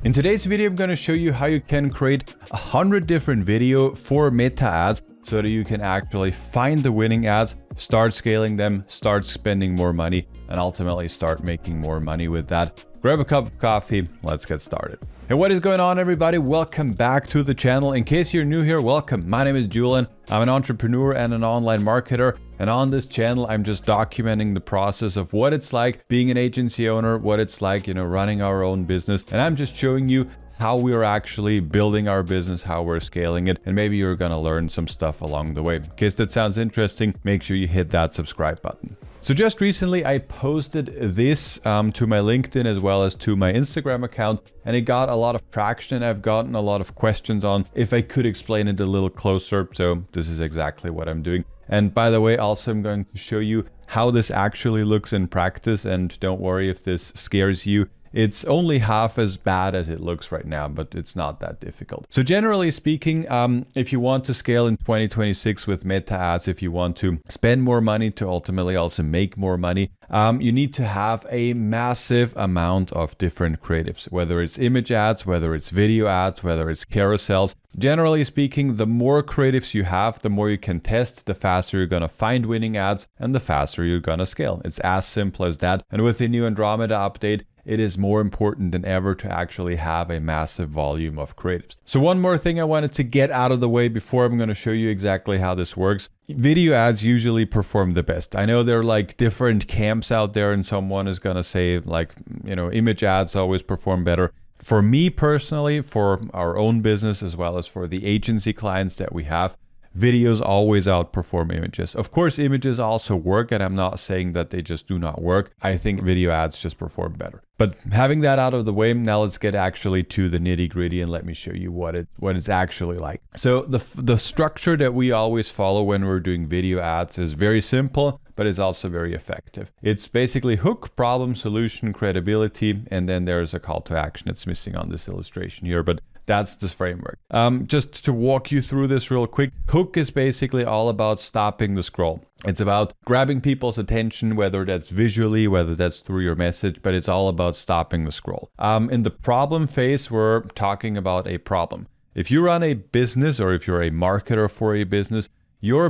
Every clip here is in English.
In today's video, I'm going to show you how you can create 100 different video for meta ads so that you can actually find the winning ads, start scaling them, start spending more money, and ultimately start making more money with that. Grab a cup of coffee, let's get started. Hey, what is going on, everybody? Welcome back to the channel. In case you're new here, welcome. My name is Julian. I'm an entrepreneur and an online marketer. And on this channel, I'm just documenting the process of what it's like being an agency owner, what it's like, running our own business. And I'm just showing you how we're actually building our business, how we're scaling it, and maybe you're gonna learn some stuff along the way. In case that sounds interesting, make sure you hit that subscribe button. So just recently, I posted this to my LinkedIn as well as to my Instagram account, and it got a lot of traction. I've gotten a lot of questions on if I could explain it a little closer. So this is exactly what I'm doing. And by the way, also I'm going to show you how this actually looks in practice. And don't worry if this scares you. It's only half as bad as it looks right now, but it's not that difficult. So generally speaking, if you want to scale in 2026 with meta ads, if you want to spend more money to ultimately also make more money, you need to have a massive amount of different creatives, whether it's image ads, whether it's video ads, whether it's carousels. Generally speaking, the more creatives you have, the more you can test, the faster you're going to find winning ads, and the faster you're going to scale. It's as simple as that. And with the new Andromeda update, it is more important than ever to actually have a massive volume of creatives. So one more thing I wanted to get out of the way before I'm going to show you exactly how this works. Video ads usually perform the best. I know there are like different camps out there, and someone is going to say like, image ads always perform better. For me personally, for our own business, as well as for the agency clients that we have, videos always outperform images. Of course, images also work, and I'm not saying that they just do not work. I think video ads just perform better. But having that out of the way, now let's get actually to the nitty gritty and let me show you what it's actually like. So the structure that we always follow when we're doing video ads is very simple, but it's also very effective. It's basically hook, problem, solution, credibility, and then there's a call to action. It's missing on this illustration here, but that's the framework. Just to walk you through this real quick, hook is basically all about stopping the scroll. It's about grabbing people's attention, whether that's visually, whether that's through your message, but it's all about stopping the scroll. In the problem phase, we're talking about a problem. If you run a business or if you're a marketer for a business, your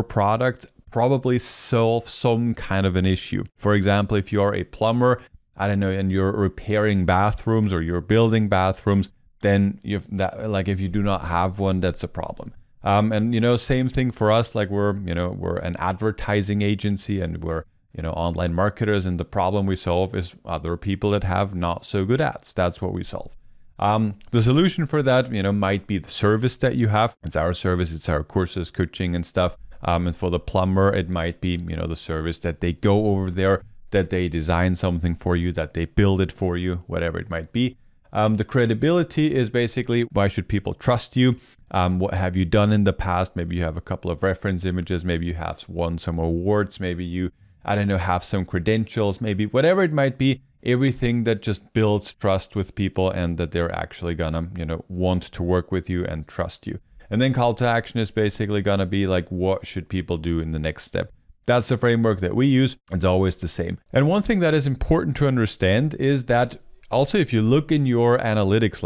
product probably solve some kind of an issue. For example, if you're a plumber, and you're repairing bathrooms or you're building bathrooms, then if you do not have one, that's a problem. And same thing for us. Like we're an advertising agency and we're online marketers, and the problem we solve is other people that have not so good ads. That's what we solve. The solution for that might be the service that you have. It's our service. It's our courses, coaching, and stuff. And for the plumber, it might be the service that they go over there, that they design something for you, that they build it for you, whatever it might be. The credibility is basically, why should people trust you? What have you done in the past? Maybe you have a couple of reference images. Maybe you have won some awards. Maybe you, have some credentials. Maybe whatever it might be, everything that just builds trust with people and that they're actually gonna, want to work with you and trust you. And then call to action is basically gonna be like, what should people do in the next step? That's the framework that we use. It's always the same. And one thing that is important to understand is that also, if you look in your analytics,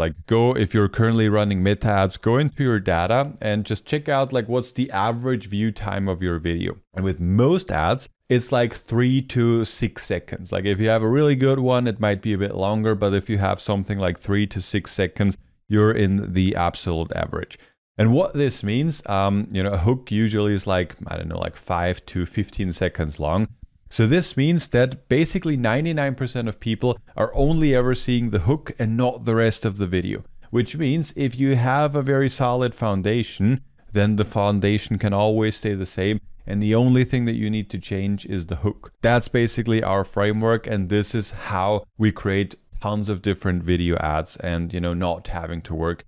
if you're currently running meta ads, go into your data and just check out what's the average view time of your video. And with most ads, it's 3 to 6 seconds. If you have a really good one, it might be a bit longer, but if you have something like 3 to 6 seconds, you're in the absolute average. And what this means, a hook usually is 5 to 15 seconds long. So this means that basically 99% of people are only ever seeing the hook and not the rest of the video, which means if you have a very solid foundation, then the foundation can always stay the same. And the only thing that you need to change is the hook. That's basically our framework. And this is how we create tons of different video ads and, not having to work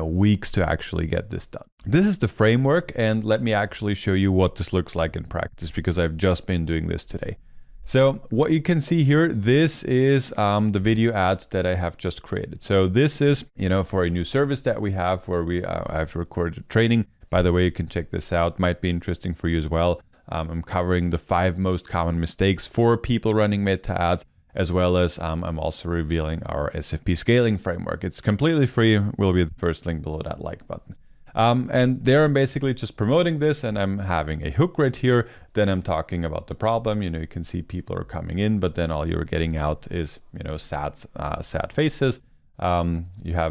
weeks to actually get this done. This is the framework, and let me actually show you what this looks like in practice, because I've just been doing this today. So what you can see here, this is the video ads that I have just created. So this is, for a new service that we have where I've recorded a training. By the way, you can check this out. Might be interesting for you as well. I'm covering the 5 most common mistakes for people running meta ads. as well as I'm also revealing our SFP scaling framework. It's completely free. Will be the first link below that like button. And there I'm basically just promoting this, and I'm having a hook right here. Then I'm talking about the problem. You know, you can see people are coming in, but then all you're getting out is, you know, sad faces. You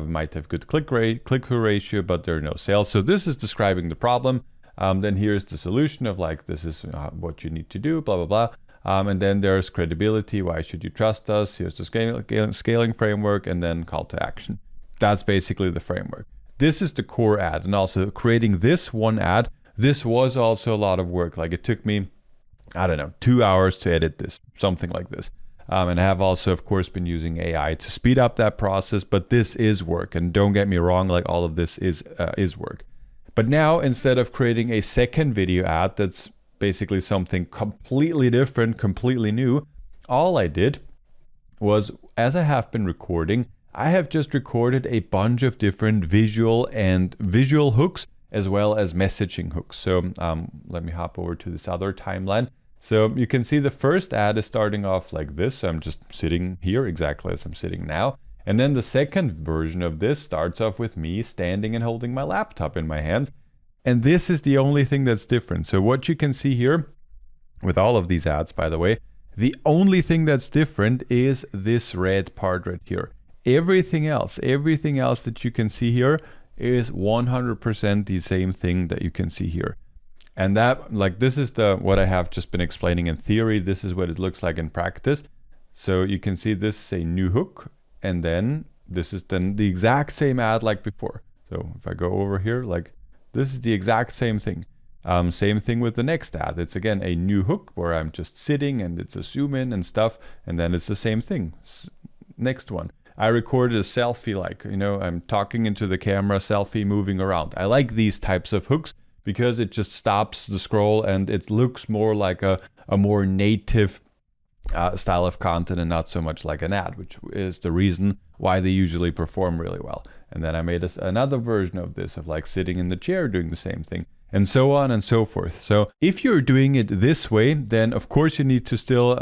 might have good click-through ratio, but there are no sales. So this is describing the problem. Then here's the solution of like, this is what you need to do, blah, blah, blah. And then there's credibility. Why should you trust us? Here's the scaling framework, and then call to action. That's basically the framework. This is the core ad. And also creating this one ad, this was also a lot of work. Like it took me, I don't know, 2 hours to edit this, something like this. And I have also, of course, been using AI to speed up that process, but this is work. And don't get me wrong, like all of this is work. But now, instead of creating a second video ad that's basically something completely different, completely new, all I did was, as I have been recording, I have just recorded a bunch of different visual hooks, as well as messaging hooks. So let me hop over to this other timeline. So you can see the first ad is starting off like this. So I'm just sitting here exactly as I'm sitting now. And then the second version of this starts off with me standing and holding my laptop in my hands. And this is the only thing that's different. So what you can see here with all of these ads, by the way, the only thing that's different is this red part right here. Everything else that you can see here is 100% the same thing that you can see here. And that, like, this is what I have just been explaining in theory. This is what it looks like in practice. So you can see this is a new hook, and then this is then the exact same ad like before. So if I go over here, like, this is the exact same thing. Same thing with the next ad. It's again a new hook where I'm just sitting and it's a zoom in and stuff, and then it's the same thing. Next one. I recorded a selfie, like, you know, I'm talking into the camera, selfie moving around. I like these types of hooks because it just stops the scroll and it looks more like a more native style of content and not so much like an ad, which is the reason why they usually perform really well. And then I made another version of this of like sitting in the chair doing the same thing, and so on and so forth. So if you're doing it this way, then of course you need to still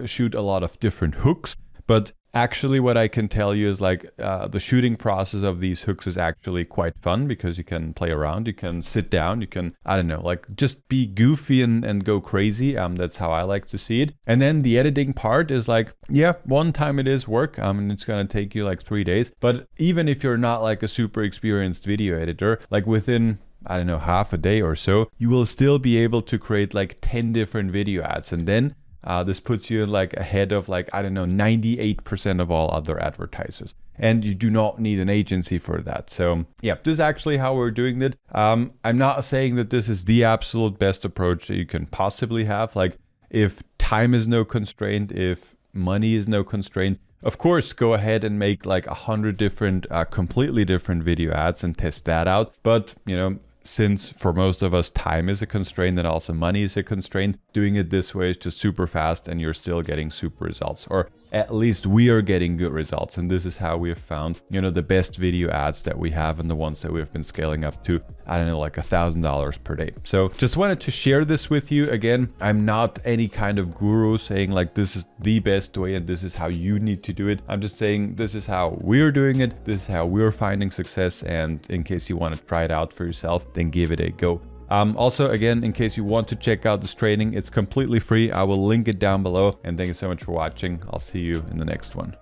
shoot a lot of different hooks. But actually what I can tell you is like the shooting process of these hooks is actually quite fun because you can play around, you can sit down, you can, I don't know, like just be goofy and go crazy. That's how I like to see it. And then the editing part is like, yeah, one time it is work, and it's gonna take you like 3 days. But even if you're not like a super experienced video editor, like within, I don't know, half a day or so, you will still be able to create like 10 different video ads. And then this puts you like ahead of like, I don't know, 98% of all other advertisers. And you do not need an agency for that. So yeah, this is actually how we're doing it. I'm not saying that this is the absolute best approach that you can possibly have. Like if time is no constraint, if money is no constraint, of course, go ahead and make like 100 different, completely different video ads and test that out. But, you know, since for most of us time is a constraint and also money is a constraint, doing it this way is just super fast and you're still getting super results, or at least we are getting good results. And this is how we have found, you know, the best video ads that we have and the ones that we've been scaling up to, I don't know, like $1,000 per day. So just wanted to share this with you. Again, I'm not any kind of guru saying like this is the best way and this is how you need to do it. I'm just saying this is how we're doing it. This is how we're finding success. And in case you want to try it out for yourself, then give it a go. Also, again, in case you want to check out this training, it's completely free. I will link it down below. And thank you so much for watching. I'll see you in the next one.